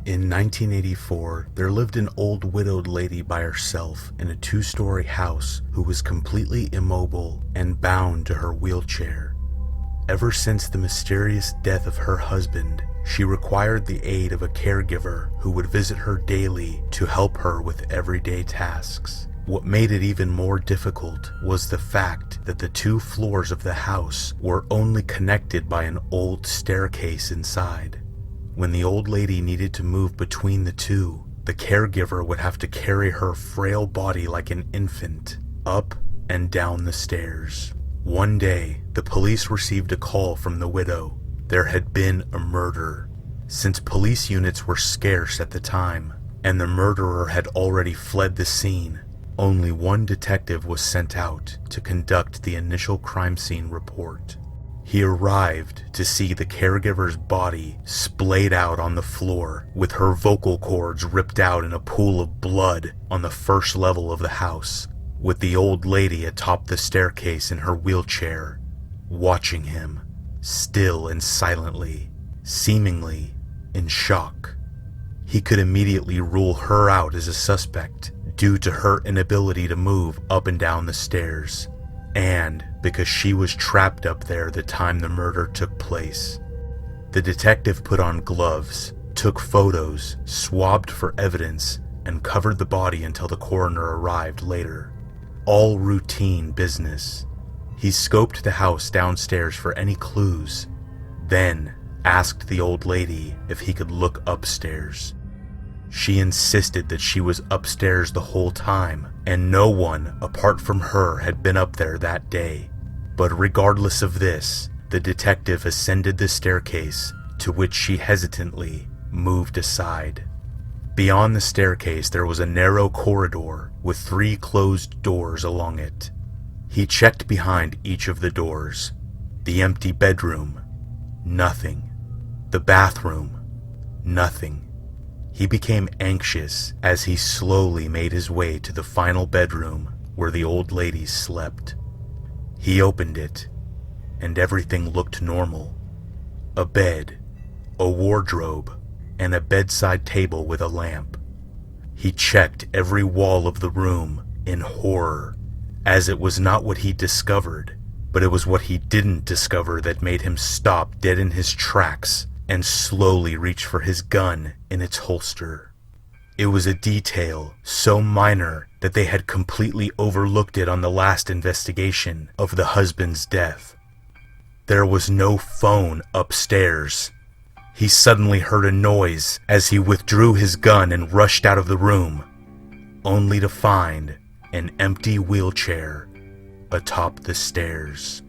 In 1984, there lived an old widowed lady by herself in a 2-story house who was completely immobile and bound to her wheelchair. Ever since the mysterious death of her husband, she required the aid of a caregiver who would visit her daily to help her with everyday tasks. What made it even more difficult was the fact that the 2 floors of the house were only connected by an old staircase inside. When the old lady needed to move between the 2, the caregiver would have to carry her frail body like an infant up and down the stairs. One day, the police received a call from the widow. There had been a murder. Since police units were scarce at the time, and the murderer had already fled the scene, only one detective was sent out to conduct the initial crime scene report. He arrived to see the caregiver's body splayed out on the floor, with her vocal cords ripped out in a pool of blood on the first level of the house, with the old lady atop the staircase in her wheelchair, watching him, still and silently, seemingly in shock. He could immediately rule her out as a suspect due to her inability to move up and down the stairs, and because she was trapped up there the time the murder took place. The detective put on gloves, took photos, swabbed for evidence, and covered the body until the coroner arrived later. All routine business. He scoped the house downstairs for any clues, then asked the old lady if he could look upstairs. She insisted that she was upstairs the whole time, and no one apart from her had been up there that day. But regardless of this, the detective ascended the staircase, to which she hesitantly moved aside. Beyond the staircase there was a narrow corridor with 3 closed doors along it. He checked behind each of the doors. The empty bedroom, nothing. The bathroom, nothing. He became anxious as he slowly made his way to the final bedroom where the old lady slept. He opened it, and everything looked normal. A bed, a wardrobe, and a bedside table with a lamp. He checked every wall of the room in horror, as it was not what he discovered, but it was what he didn't discover that made him stop dead in his tracks and slowly reach for his gun in its holster. It was a detail so minor that they had completely overlooked it on the last investigation of the husband's death. There was no phone upstairs. He suddenly heard a noise as he withdrew his gun and rushed out of the room, only to find an empty wheelchair atop the stairs.